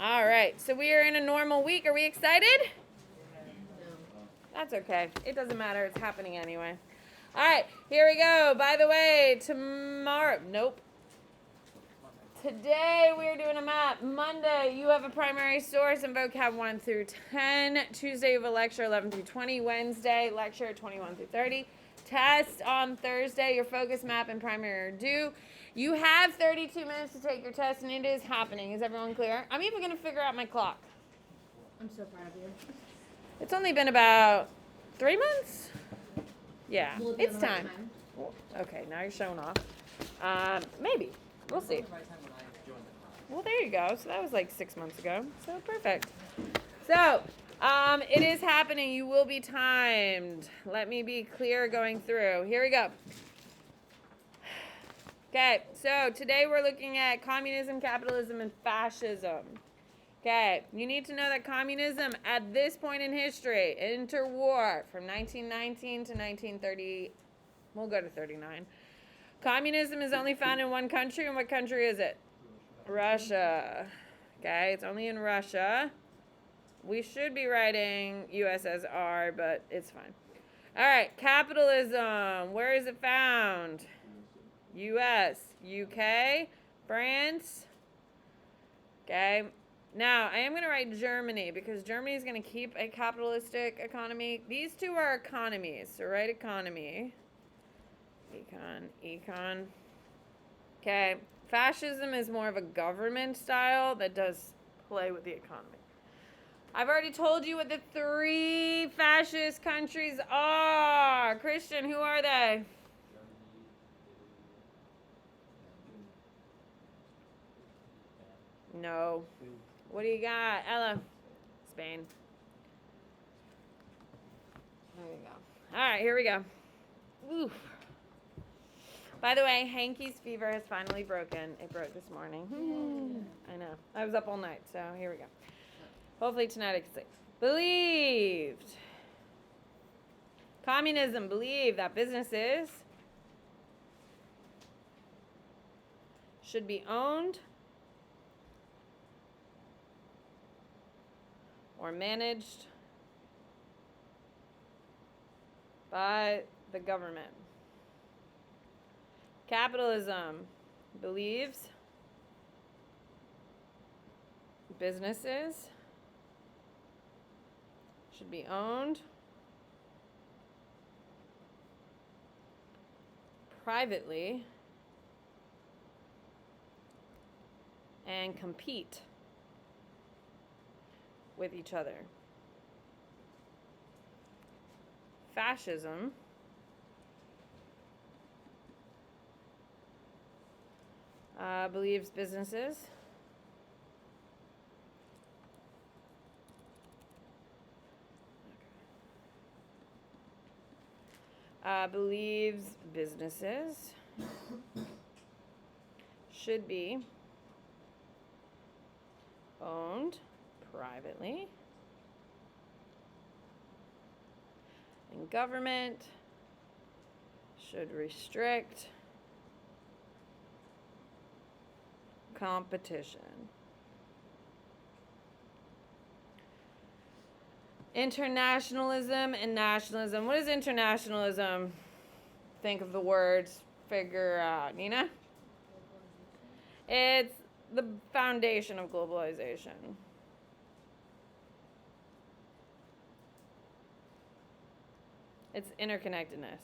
All right, so we are in a normal week. Are we excited? That's okay. It doesn't matter. It's happening anyway. All right, here we go. By the way, Today we're doing a map. Monday, you have a primary source in vocab 1 through 10. Tuesday, you have a lecture 11 through 20. Wednesday, lecture 21 through 30. Test on Thursday, your focus map and primary are due. You have 32 minutes to take your test, and it is happening. Is everyone clear? I'm even going to figure out my clock. I'm so proud of you. It's only been about 3 months? Yeah, Will it be it's on the right time. Okay, now you're showing off. Maybe. We'll see. Well, there you go. So that was like 6 months ago. So perfect. So, it is happening. You will be timed. Let me be clear going through. Here we go. Okay, so today we're looking at communism, capitalism, and fascism. Okay, you need to know that communism at this point in history, interwar from 1919 to 1930, we'll go to 39. Communism is only found in one country, and what country is it? Russia. Okay, it's only in Russia. We should be writing USSR, but it's fine. All right, capitalism. Where is it found? US, UK, France. Okay. Now, I am going to write Germany because Germany is going to keep a capitalistic economy. These two are economies, so write economy. Econ. Okay. Fascism is more of a government style that does play with the economy. I've already told you what the 3 fascist countries are. Christian, who are they? No. What do you got? Ella? Spain. There you go. All right, here we go. Oof. By the way, Hanky's fever has finally broken. It broke this morning. I know. I was up all night, so here we go. Hopefully tonight I can sleep. Believed. Communism. Believe that businesses should be owned or managed by the government. Capitalism believes businesses should be owned privately and compete with each other. Fascism believes businesses should be owned privately, and government should restrict competition. Internationalism and nationalism. What is internationalism? Think of the words, figure out. Nina? It's the foundation of globalization. It's interconnectedness.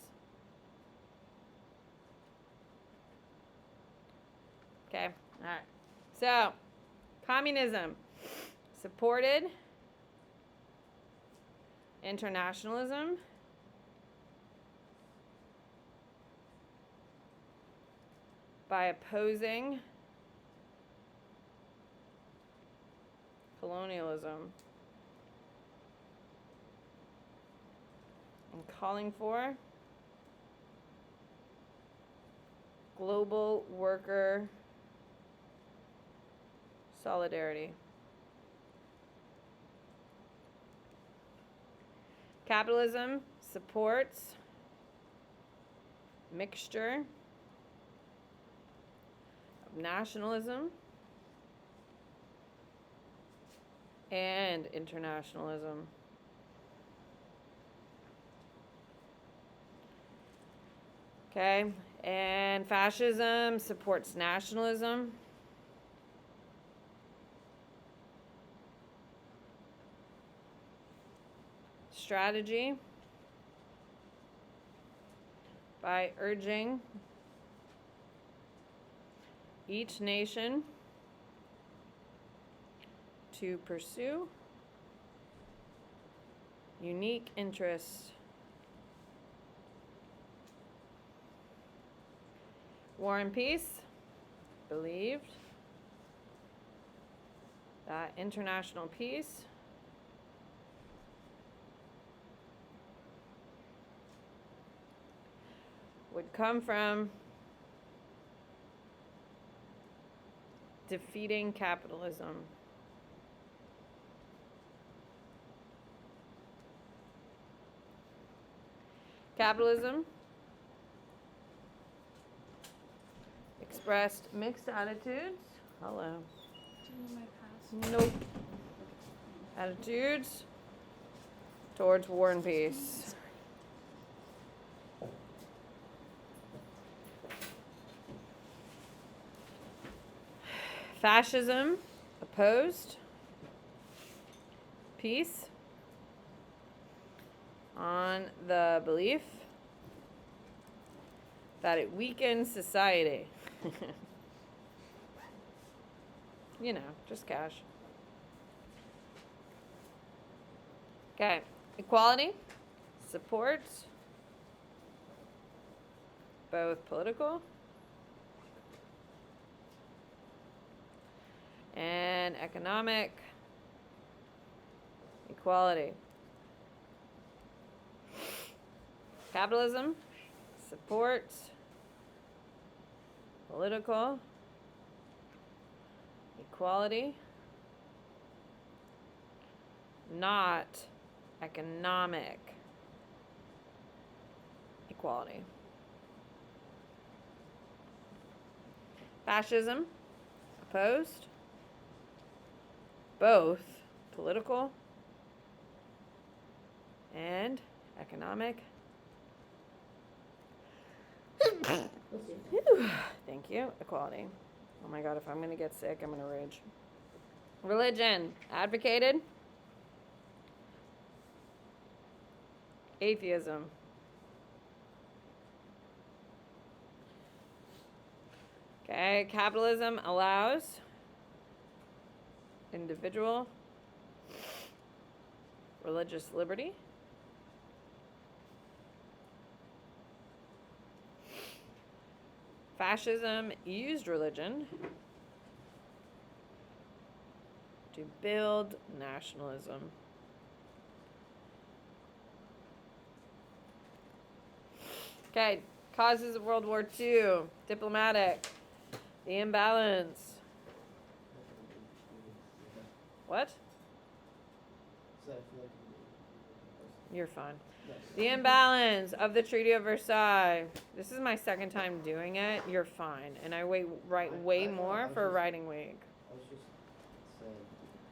Okay, all right. So, communism supported internationalism by opposing colonialism and calling for global worker solidarity. Capitalism supports mixture of nationalism and internationalism. Okay, and fascism supports nationalism. Strategy by urging each nation to pursue unique interests. War and Peace believed that international peace would come from defeating capitalism. Capitalism expressed mixed attitudes. Hello. Do you need my pass? Nope. Attitudes towards war and peace. Fascism opposed peace on the belief that it weakens society. You know, just cash. Okay, equality supports both political and economic equality. Capitalism supports political equality, not economic equality. Fascism opposed both political and economic. Thank you. Equality. Oh my God, if I'm going to get sick, I'm going to rage. Religion advocated atheism. Okay, capitalism allows individual religious liberty. Fascism used religion to build nationalism. Okay, causes of World War II, diplomatic, the imbalance. What? You're fine. The imbalance of the Treaty of Versailles. This is my second time doing it. You're fine. And I write way more for writing week. I was just saying.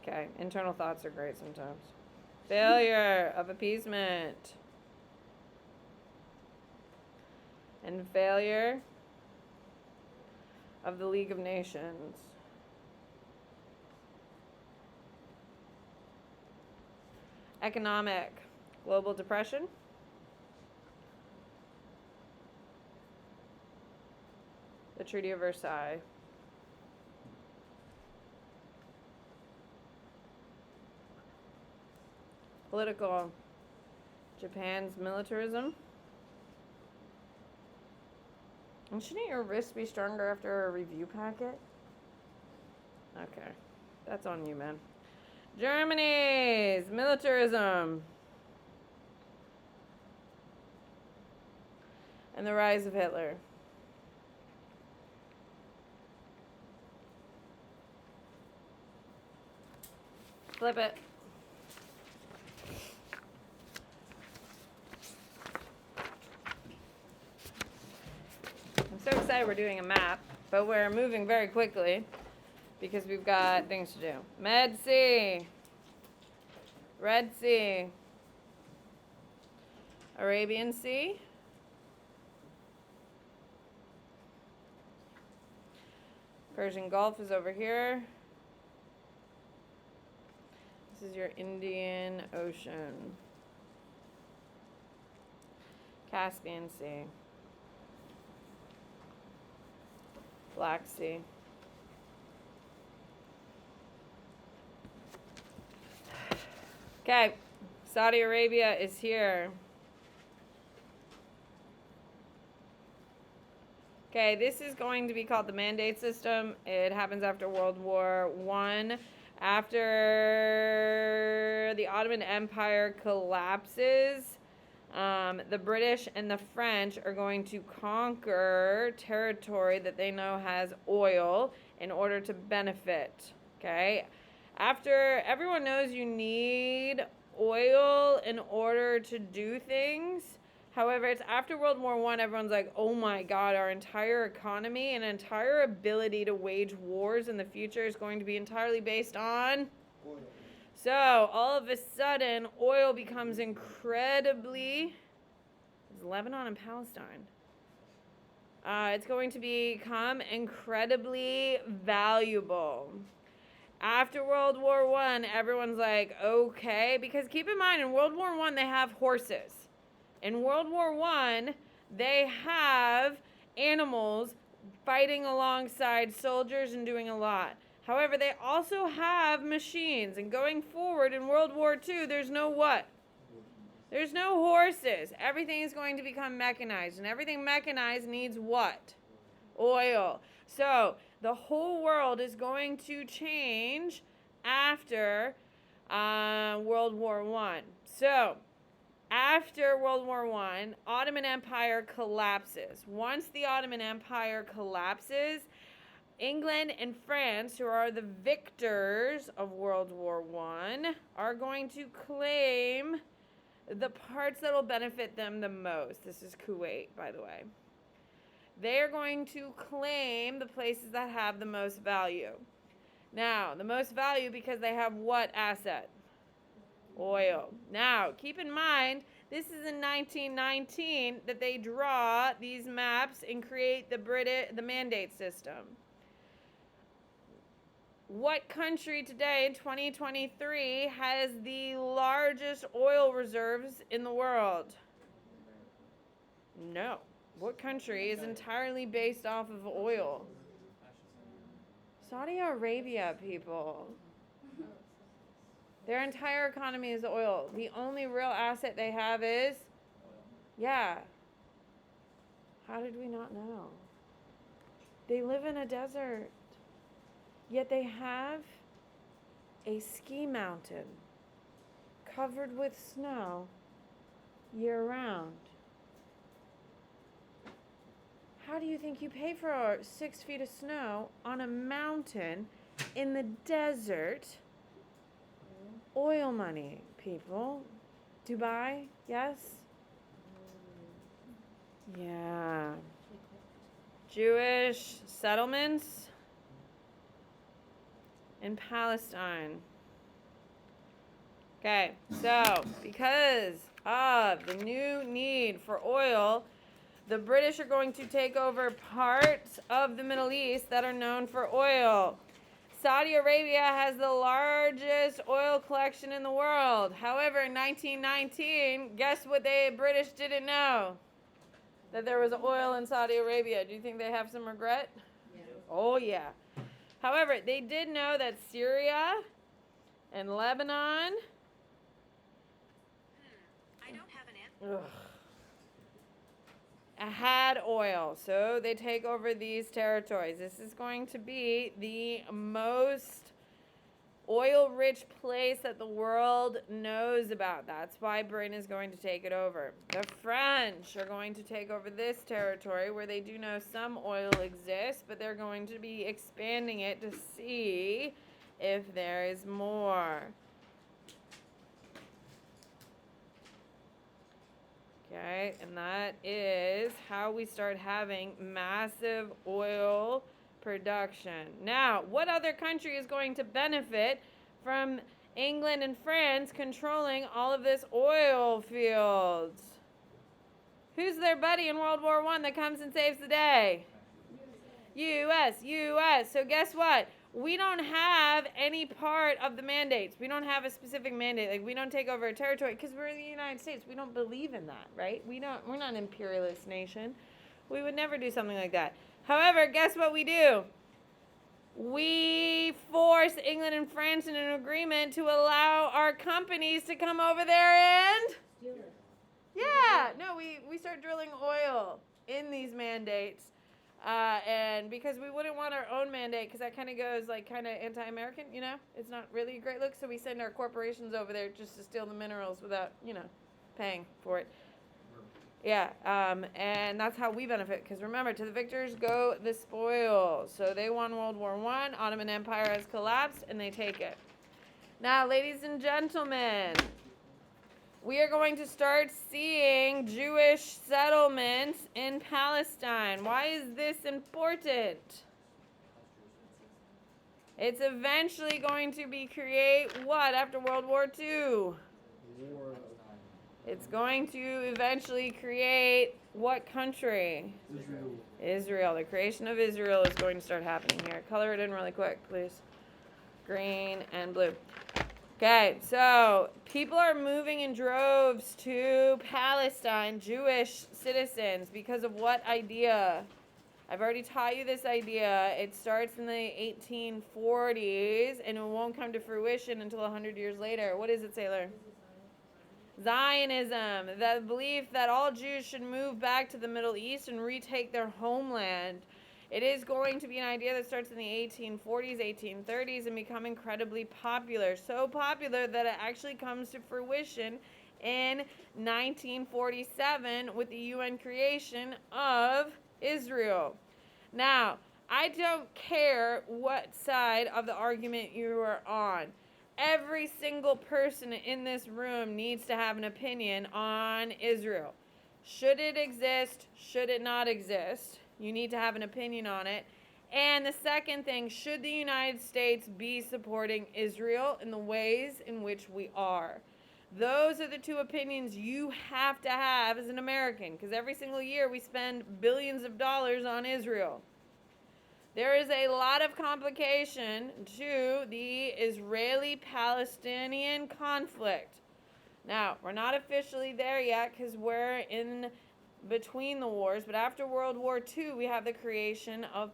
Okay, internal thoughts are great sometimes. Failure of appeasement. And failure of the League of Nations. Economic. Global depression. The Treaty of Versailles. Political. Japan's militarism. And shouldn't your wrist be stronger after a review packet? Okay. That's on you, man. Germany's militarism. And the rise of Hitler. Flip it. I'm so excited we're doing a map, but we're moving very quickly because we've got things to do. Med C. Red Sea. Arabian Sea. Persian Gulf is over here. This is your Indian Ocean. Caspian Sea. Black Sea. Okay, Saudi Arabia is here. Okay, this is going to be called the mandate system. It happens after World War I. After the Ottoman Empire collapses, the British and the French are going to conquer territory that they know has oil in order to benefit. Okay? After everyone knows you need oil in order to do things. However, it's after World War I, everyone's like, oh my God, our entire economy and entire ability to wage wars in the future is going to be entirely based on oil. So, all of a sudden, oil becomes incredibly... It's Lebanon and Palestine. It's going to become incredibly valuable. After World War I, everyone's like, okay, because keep in mind, in World War I, they have horses. In World War I, they have animals fighting alongside soldiers and doing a lot. However, they also have machines. And going forward in World War II, there's no what? There's no horses. Everything is going to become mechanized. And everything mechanized needs what? Oil. So the whole world is going to change after World War I. So after World War I, Ottoman Empire collapses. Once the Ottoman Empire collapses, England and France, who are the victors of World War I, are going to claim the parts that will benefit them the most. This is Kuwait, by the way. They are going to claim the places that have the most value. Now, the most value because they have what asset? Oil. Now, keep in mind, this is in 1919 that they draw these maps and create the mandate system. What country today in 2023 has the largest oil reserves in the world? No. What country is entirely based off of oil? Saudi Arabia, people. Their entire economy is oil. The only real asset they have is, yeah. How did we not know? They live in a desert. Yet they have a ski mountain covered with snow year-round. How do you think you pay for 6 feet of snow on a mountain in the desert? Oil money, people. Dubai, yes? Yeah. Jewish settlements in Palestine. Okay, so because of the new need for oil, the British are going to take over parts of the Middle East that are known for oil. Saudi Arabia has the largest oil collection in the world. However, in 1919, guess what the British didn't know? That there was oil in Saudi Arabia. Do you think they have some regret? Yeah. Oh, yeah. However, they did know that Syria and Lebanon... I don't have an answer. Had oil, so they take over these territories. This is going to be the most oil-rich place that the world knows about. That's why Britain is going to take it over. The French are going to take over this territory where they do know some oil exists, but they're going to be expanding it to see if there is more. Okay, and that is how we start having massive oil production. Now, what other country is going to benefit from England and France controlling all of this oil fields. Who's their buddy in World War I that comes and saves the day? U.S. So guess what? We don't have any part of the mandates. We don't have a specific mandate. Like, we don't take over a territory because we're in the United States. We don't believe in that, right? We're not an imperialist nation. We would never do something like that. However, guess what we do? We force England and France in an agreement to allow our companies to come over there and... Yeah, no, we start drilling oil in these mandates. And because we wouldn't want our own mandate, because that kind of goes like kind of anti-American, you know? It's not really a great look, so we send our corporations over there just to steal the minerals without, paying for it. Yeah, and that's how we benefit, because remember, to the victors go the spoils. So they won World War I, Ottoman Empire has collapsed, and they take it. Now, ladies and gentlemen, we are going to start seeing Jewish settlements in Palestine. Why is this important? It's eventually going to create what after World War II? It's going to eventually create what country? Israel. The creation of Israel is going to start happening here. Color it in really quick, please. Green and blue. Okay, so people are moving in droves to Palestine, Jewish citizens, because of what idea? I've already taught you this idea. It starts in the 1840s, and it won't come to fruition until 100 years later. What is it, Sailor? Zionism, the belief that all Jews should move back to the Middle East and retake their homeland. It is going to be an idea that starts in the 1840s, 1830s, and become incredibly popular. So popular that it actually comes to fruition in 1947 with the UN creation of Israel. Now, I don't care what side of the argument you are on. Every single person in this room needs to have an opinion on Israel. Should it exist? Should it not exist? You need to have an opinion on it. And the second thing, should the United States be supporting Israel in the ways in which we are? Those are the two opinions you have to have as an American, because every single year we spend billions of dollars on Israel. There is a lot of complication to the Israeli-Palestinian conflict. Now, we're not officially there yet because we're in between the wars, but after World War II, we have the creation of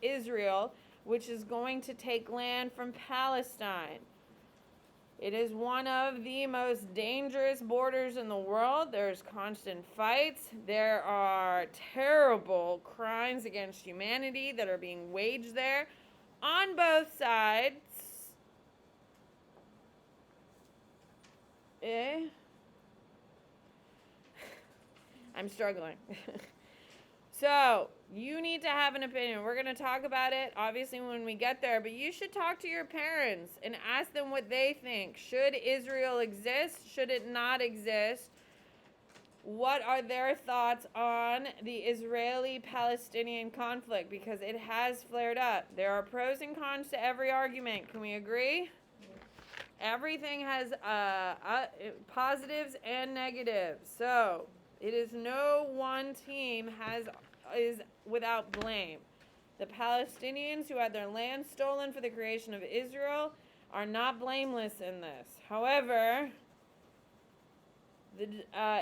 Israel, which is going to take land from Palestine. It is one of the most dangerous borders in the world. There's constant fights. There are terrible crimes against humanity that are being waged there on both sides. I'm struggling. So, you need to have an opinion. We're going to talk about it, obviously, when we get there. But you should talk to your parents and ask them what they think. Should Israel exist? Should it not exist? What are their thoughts on the Israeli-Palestinian conflict? Because it has flared up. There are pros and cons to every argument. Can we agree? Everything has positives and negatives. So, it is no one team is without blame. The Palestinians who had their land stolen for the creation of Israel are not blameless in this. However,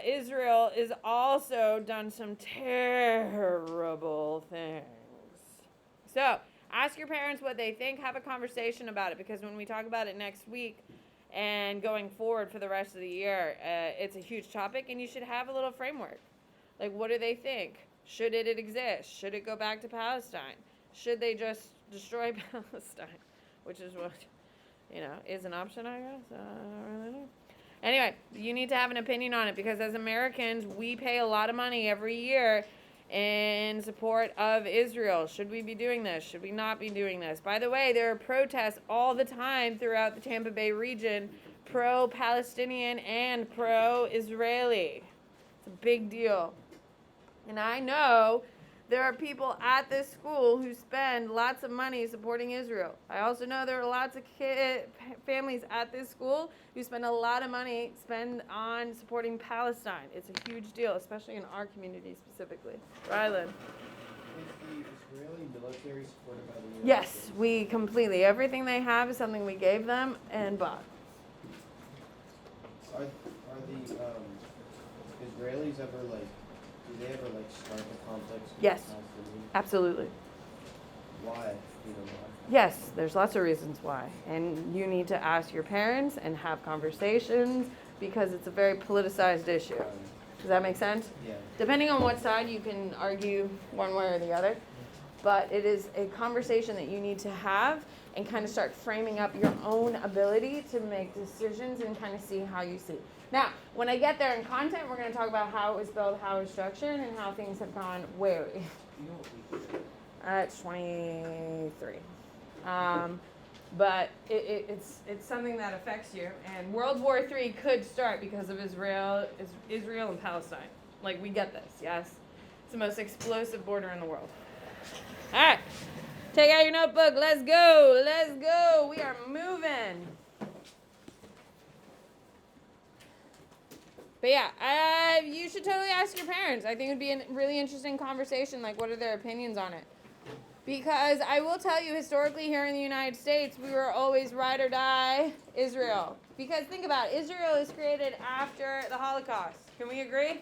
Israel is also done some terrible things. So, ask your parents what they think. Have a conversation about it, because when we talk about it next week and going forward for the rest of the year, it's a huge topic, and you should have a little framework. Like, what do they think? Should it exist? Should it go back to Palestine? Should they just destroy Palestine? Which is what, is an option, I guess. I don't really know. Anyway, you need to have an opinion on it, because as Americans, we pay a lot of money every year in support of Israel. Should we be doing this? Should we not be doing this? By the way, there are protests all the time throughout the Tampa Bay region, pro-Palestinian and pro-Israeli. It's a big deal. And I know there are people at this school who spend lots of money supporting Israel. I also know there are lots of families at this school who spend a lot of money on supporting Palestine. It's a huge deal, especially in our community specifically. Rylan. Is the Israeli military supported by the United Yes, States? we completely. Everything they have is something we gave them and bought. Are the Israelis ever do they ever start the conflicts with Yes. the Palestinians? Absolutely. Why? You know why? Yes, there's lots of reasons why. And you need to ask your parents and have conversations because it's a very politicized issue. Does that make sense? Yeah. Depending on what side, you can argue one way or the other. But it is a conversation that you need to have and kind of start framing up your own ability to make decisions and kind of see how you see. Now, when I get there in content, we're going to talk about how it was built, how it was structured, and how things have gone wary. You know what we did? It's 23. But it's something that affects you. And World War III could start because of Israel and Palestine. Like, we get this, yes? It's the most explosive border in the world. All right. Take out your notebook. Let's go. Let's go. We are moving. But yeah, you should totally ask your parents. I think it would be a really interesting conversation. Like, what are their opinions on it? Because I will tell you, historically here in the United States, we were always ride or die Israel. Because think about it, Israel is created after the Holocaust. Can we agree?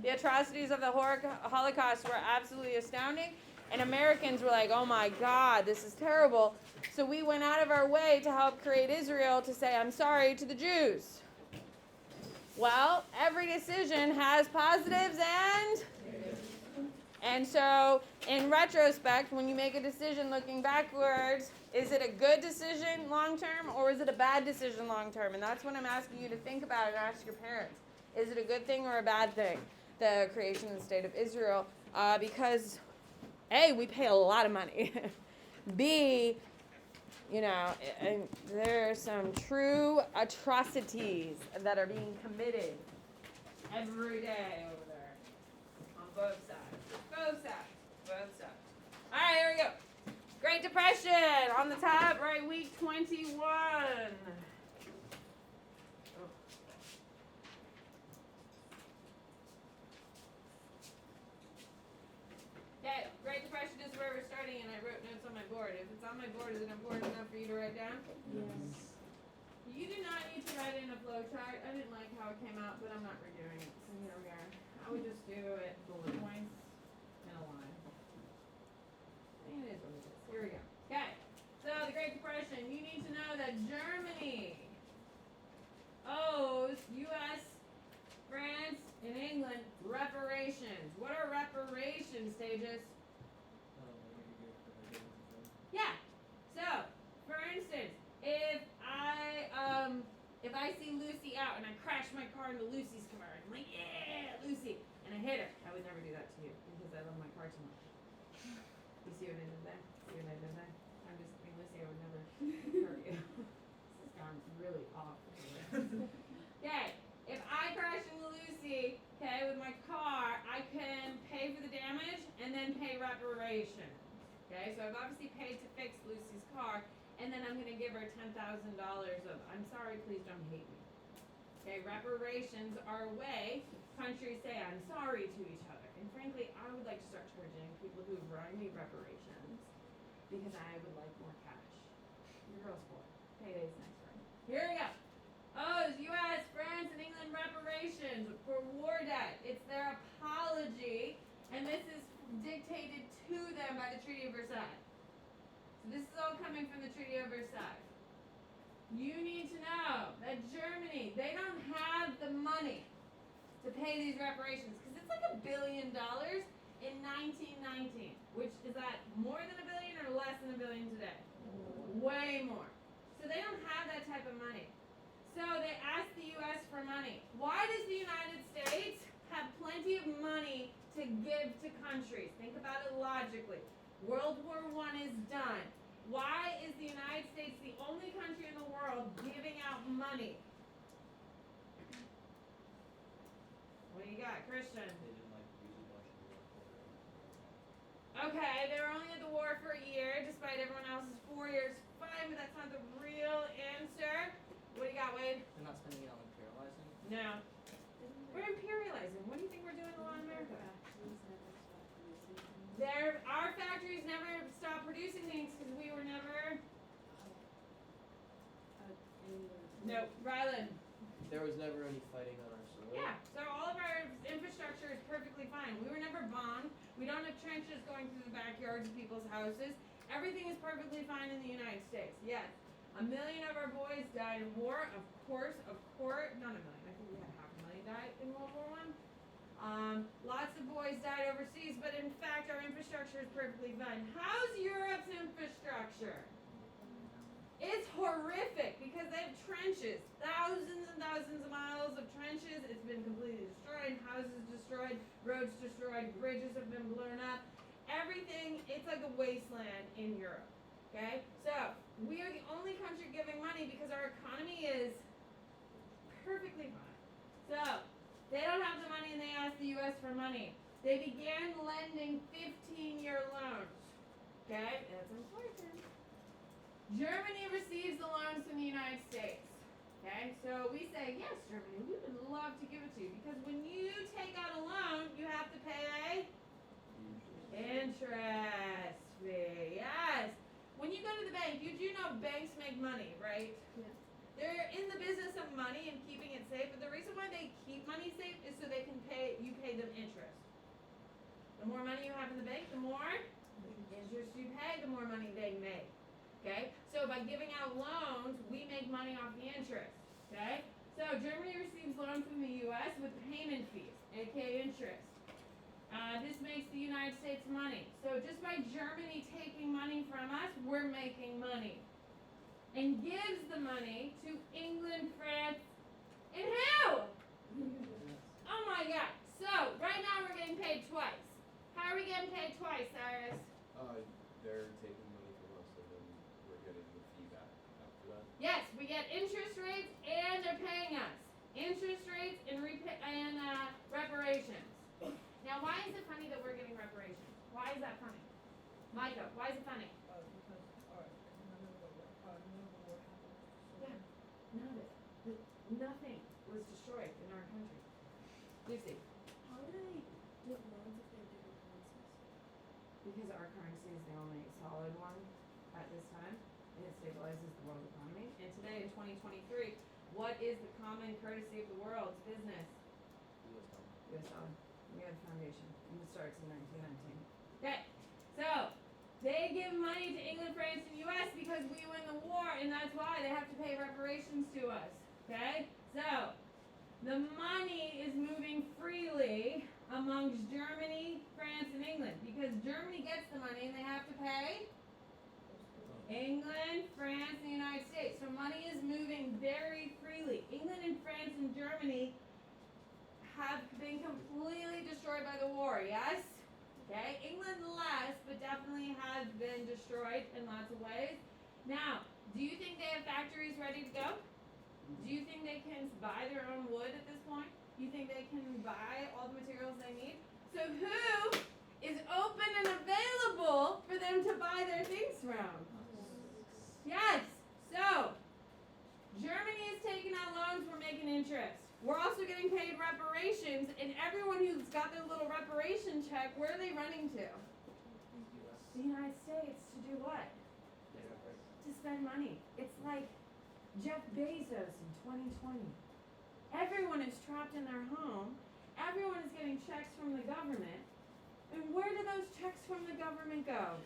The atrocities of the Holocaust were absolutely astounding. And Americans were like, oh my God, this is terrible. So we went out of our way to help create Israel to say, I'm sorry to the Jews. Well, every decision has positives and so in retrospect, when you make a decision looking backwards, is it a good decision long term or is it a bad decision long term? And that's what I'm asking you to think about and ask your parents. Is it a good thing or a bad thing, the creation of the state of Israel? Because A, we pay a lot of money. B, and there are some true atrocities that are being committed every day over there on both sides. Both sides. All right, here we go. Great Depression on the top, right? Week 21. Okay, Great Depression is where we're starting, and I wrote notes on my board. If it's on my board, is it important enough for you to write down? Yes. You do not need to write in a flow chart. I didn't like how it came out, but I'm not redoing it. So here we are. I would just do it bullet points and a line. And it is what it is. Here we go. Okay. So the Great Depression. You need to know that Germany owes U.S., France, and England reparations. What are reparations, Stages? Yeah. So, for instance, if I see Lucy out and I crash my car into Lucy's car, and I'm like, yeah, Lucy, and I hit her, I would never do that to you because I love my car too much. You see what I did there? See what I did there? I'm just being Lucy, I would never hurt you. This has gone really off. Okay, if I crash into Lucy, okay, with my car, I can pay for the damage and then pay reparations. Okay, so I've obviously paid to fix Lucy's car, and then I'm going to give her $10,000 of, I'm sorry, please don't hate me. Okay, reparations are a way countries say I'm sorry to each other. And frankly, I would like to start charging people who wrong me reparations because I would like more cash. Your girl's poor. Payday's next spring. Here we go. Owes U.S., France, and England reparations for war debt. It's their apology, and this is dictated to them by the Treaty of Versailles. So this is all coming from the Treaty of Versailles. You need to know that Germany, they don't have the money to pay these reparations because it's like $1 billion in 1919, which is that more than $1 billion or less than $1 billion today? Way more. So they don't have that type of money. So they ask the U.S. for money. Why does the United States have plenty of money to give to countries? Think about it logically. World War I is done. Why is the United States the only country in the world giving out money? What do you got, Christian? They didn't like to use a bunch of Okay, they were only at the war for a year, despite everyone else's 4 years. Fine, but that's not the real answer. What do you got, Wade? They're not spending it on imperializing. No. We're imperializing. What do you think we're doing in Latin America? Our factories never stopped producing things because we were never. No, Rylan. There was never any fighting on our soil. Yeah, so all of our infrastructure is perfectly fine. We were never bombed. We don't have trenches going through the backyards of people's houses. Everything is perfectly fine in the United States. Yes. 1 million of our boys died in war, of course, not 1 million. I think we had 500,000 died in World War I. Lots of boys died overseas, but in fact our infrastructure is perfectly fine. How's Europe's infrastructure? It's horrific because they have trenches, thousands and thousands of miles of trenches. It's been completely destroyed, houses destroyed, roads destroyed, bridges have been blown up. Everything, it's like a wasteland in Europe. Okay? So, we are the only country giving money because our economy is perfectly fine. So, they don't have the money and they ask the US for money. They began lending 15-year loans. Okay? That's important. Germany receives the loans from the United States. Okay? So we say, yes, Germany, we would love to give it to you because when you take out a loan, you have to pay interest fee. Yes. When you go to the bank, you do know banks make money, right? Yeah. They're in the business of money and keeping it safe, but the reason why they keep money safe is so they can pay them interest. The more money you have in the bank, the more interest you pay, the more money they make. Okay? So by giving out loans, we make money off the interest. Okay? So Germany receives loans from the US with payment fees, aka interest. This makes the United States money. So just by Germany taking money from us, we're making money. And gives the money to England, France, and who? Oh my God. So right now we're getting paid twice. How are we getting paid twice, Cyrus? They're taking money from us and then we're getting the fee back after that. Yes, we get interest rates and they're paying us. Interest rates and reparations. Now, why is it funny that we're getting reparations? Why is that funny? Micah, why is it funny? Because none of the war happened. Yeah, none of it. Nothing was destroyed in our country. Lucy. How do they get loans if they're different currencies? Because our currency is the only solid one at this time, and it stabilizes the world economy. And today, in 2023, what is the common courtesy of the world's business? US dollar. We have a foundation, and it starts in 1919. Okay, so they give money to England, France, and US because we win the war, and that's why they have to pay reparations to us. Okay, so the money is moving freely amongst Germany, France, and England because Germany gets the money and they have to pay England, France, and the United States. So money is moving very freely. England and France and Germany have been completely destroyed by the war, yes? Okay, England less, but definitely has been destroyed in lots of ways. Now, do you think they have factories ready to go? Do you think they can buy their own wood at this point? Do you think they can buy all the materials they need? So who is open and available for them to buy their things from? Yes. So Germany is taking out loans, we're making interest. We're also getting paid reparations, and everyone who's got their little reparation check, where are they running to? The United States to do what? To spend money. It's like Jeff Bezos in 2020. Everyone is trapped in their home. Everyone is getting checks from the government. And where do those checks from the government go?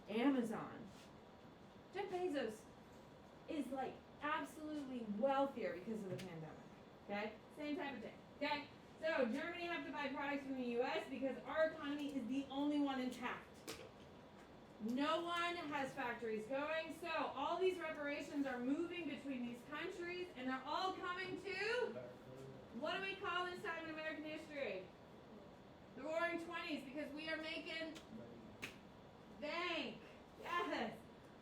Amazon. Jeff Bezos is like absolutely wealthier because of the pandemic. Okay? Same type of thing. Okay? So Germany have to buy products from the US because our economy is the only one intact. No one has factories going, so all these reparations are moving between these countries, and they're all coming to, what do we call this time in American history? The Roaring 20s, because we are making bank. Yes.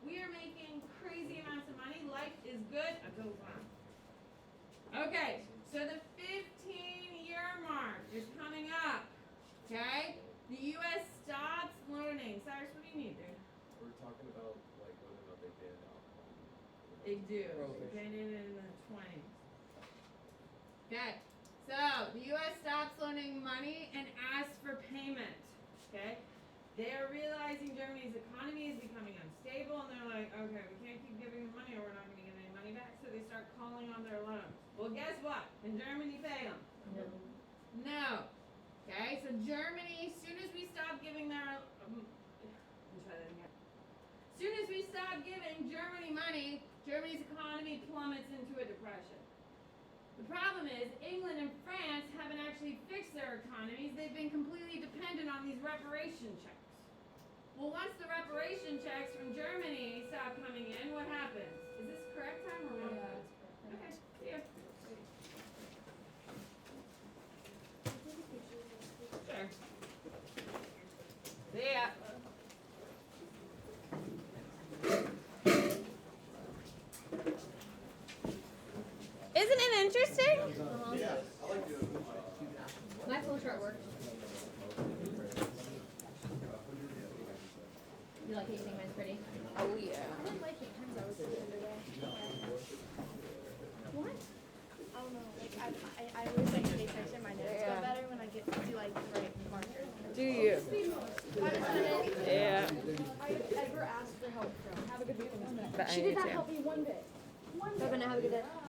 We are making crazy amounts of money. Life is good until it's not. Okay, so the 15-year mark is coming up. Okay? The US stops loaning Paris, what do you need there? We're talking about like whether or not they ban alcohol. They do. They Prohibition. banned it in the 20s. Okay, so the U.S. stops loaning money and asks for payment. Okay, they are realizing Germany's economy is becoming unstable, and they're like, okay, we can't keep giving them money, or we're not going to get any money back. So they start calling on their loans. Well, guess what? Can Germany pay them? No. Okay, so Germany, as soon as we stop giving their, try that again. As soon as we stop giving Germany money, Germany's economy plummets into a depression. The problem is England and France haven't actually fixed their economies. They've been completely dependent on these reparation checks. Well, once the reparation checks from Germany stop coming in, what happens? Is this correct time or wrong time? Okay, see ya. Sure. See ya. Isn't it interesting? My flow chart worked. You like it? You think mine's pretty? Oh yeah. I didn't like it. Times I was the other day. What? I don't know. Like I always like pay attention. My notes Yeah. go better when I get to like write markers. Do you? Yeah. I ever asked for help from. Have a good weekend. But I She do did not too. help me one bit. One bit. Have a good day.